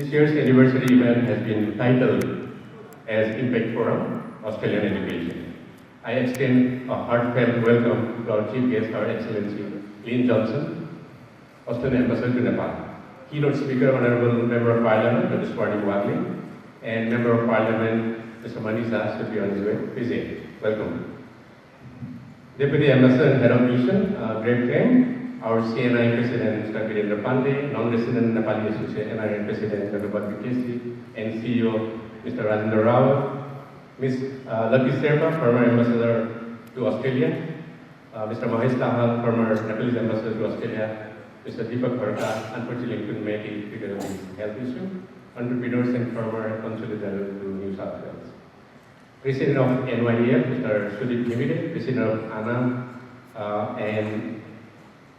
This year's anniversary event has been titled as Impact Forum, Australian Education. I extend a heartfelt welcome to our Chief Guest, Her Excellency Lynn Johnson, Australian Ambassador to Nepal. Keynote speaker, Honorable Member of Parliament, Dr. Swarni Wagli, and Member of Parliament, Mr. Manish Das, should be on his way. Please, welcome. Deputy Ambassador and Head of Mission, Greg Kang, our CNI President, Mr. Virendra Pandey, Non-Resident Nepali Association NRN President, Dr. Badri Kesi, and CEO, Mr. Rajendra Rao, Ms. Lucky Sherpa, former Ambassador to Australia, Mr. Mahesh Tahal, former Nepalese Ambassador to Australia, Mr. Deepak Bharka, unfortunately couldn't make it because of his health issue, entrepreneurs and former Consul General to New South Wales. President of NYEF, Mr. Sudip Himide, President of ANAM and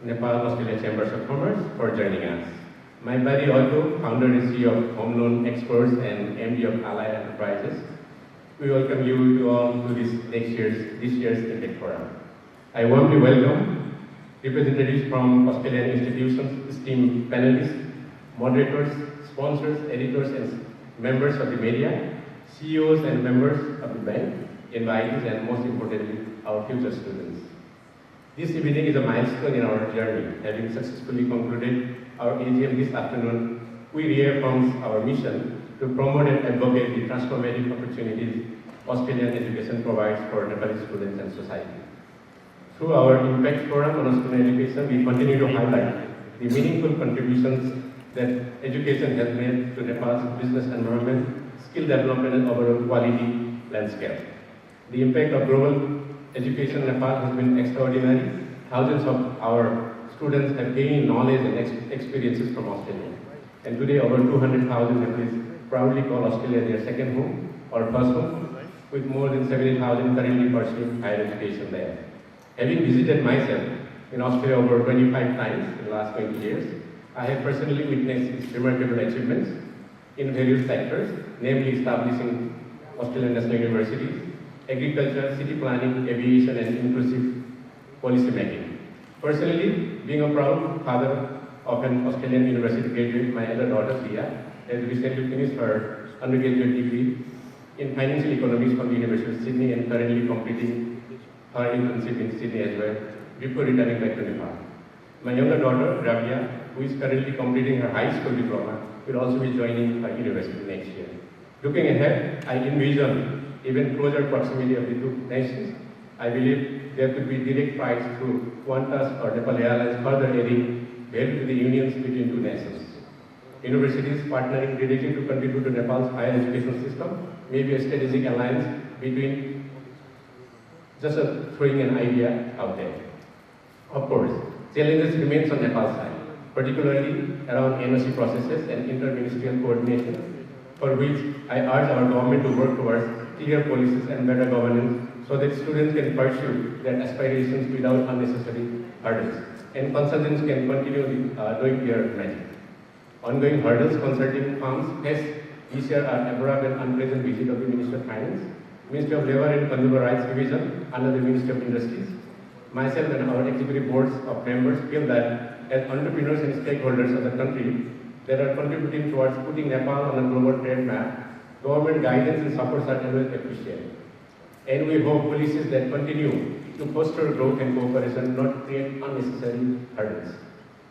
Nepal-Australia Chambers of Commerce for joining us. My buddy Otto, founder and CEO of Home Loan Experts and MD of Ally Enterprises. We welcome you all to this year's Impact Forum. I warmly welcome representatives from Australian institutions, esteemed panelists, moderators, sponsors, editors, and members of the media, CEOs and members of the bank, invitees, and most importantly, our future students. This evening is a milestone in our journey. Having successfully concluded our AGM this afternoon, we reaffirm our mission to promote and advocate the transformative opportunities Australian education provides for Nepalese students and society. Through our Impact Forum on Australian education, we continue to highlight the meaningful contributions that education has made to Nepal's business environment, skill development, and overall quality landscape. The impact of global education in Nepal has been extraordinary. Thousands of our students have gained knowledge and experiences from Australia. And today, over 200,000 Nepalese proudly call Australia their second home or first home, with more than 70,000 currently pursuing higher education there. Having visited myself in Australia over 25 times in the last 20 years, I have personally witnessed its remarkable achievements in various sectors, namely establishing Australian national universities, agriculture, city planning, aviation, and inclusive policy making. Personally, being a proud father of an Australian university graduate, my elder daughter, Sia, has recently finished her undergraduate degree in financial economics from the University of Sydney and currently completing her internship in Sydney as well before returning back to Nepal. My younger daughter, Rabia, who is currently completing her high school diploma, will also be joining her university next year. Looking ahead, I envision even closer proximity of the two nations. I believe there could be direct flights through Qantas or Nepal Airlines, further adding value to the unions between two nations. Universities partnering directly to contribute to Nepal's higher education system may be a strategic alliance between just throwing an idea out there. Of course, challenges remain on Nepal's side, particularly around NOC processes and inter-ministerial coordination, for which I urge our government to work towards clear policies and better governance so that students can pursue their aspirations without unnecessary hurdles, and consultants can continue doing their magic. Ongoing hurdles concerning firms face this year are abrupt and unpleasant visit of the Ministry of Finance, Ministry of Labour and Consumer Rights Division under the Ministry of Industries. Myself and our executive boards of members feel that as entrepreneurs and stakeholders of the country that are contributing towards putting Nepal on a global trade map, government guidance and supports are always appreciated. And we hope policies that continue to foster growth and cooperation, not create unnecessary hurdles.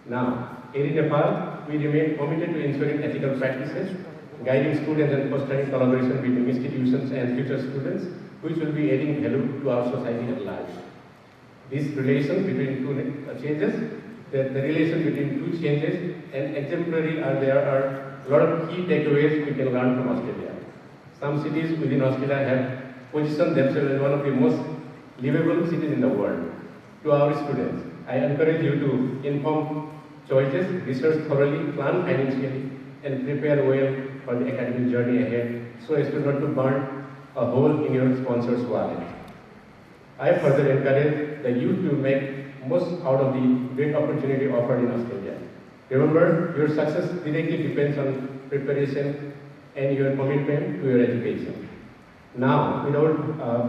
Now, AAERI Nepal, we remain committed to ensuring ethical practices, guiding students and fostering collaboration between institutions and future students, which will be adding value to our society at large. This relation between two changes, the relation between two changes and exemplary there are a lot of key takeaways we can learn from Australia. Some cities within Australia have positioned themselves as one of the most livable cities in the world. To our students, I encourage you to inform choices, research thoroughly, plan financially, and prepare well for the academic journey ahead so as to not to burn a hole in your sponsor's wallet. I further encourage the youth to make most out of the great opportunity offered in Australia. Remember, your success directly depends on preparation and your commitment to your education. Now, without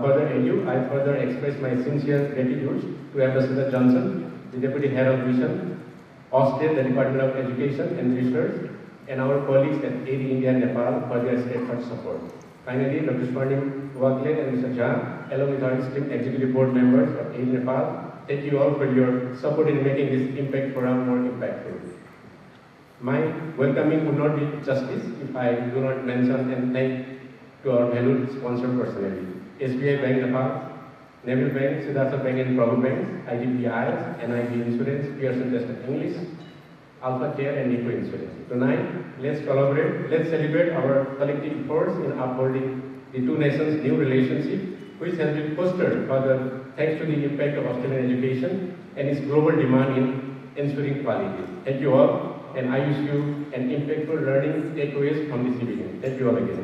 further ado, I further express my sincere gratitude to Ambassador Johnson, the Deputy Head of Mission, Australia, the Department of Education and Research, and our colleagues at AAERI India Nepal for their steadfast support. Finally, Dr. Swarnim Wagle and Mr. Jha, along with our esteemed executive board members of AAERI Nepal, thank you all for your support in making this Impact Forum more impactful. My welcoming would not be justice if I do not mention and thank to our valued sponsor personally. SBI Bank Nepal, Naval Bank, Siddhartha Bank and Prabhu Bank, IDPI, NIB Insurance, Pearson Test of English, Alpha Care and Nico Insurance. Tonight, let's collaborate, let's celebrate our collective efforts in upholding the two nations' new relationship, which has been fostered further thanks to the impact of Australian education and its global demand in ensuring quality. Thank you all, and I wish you an impactful learning takeaways from this evening. Thank you all again.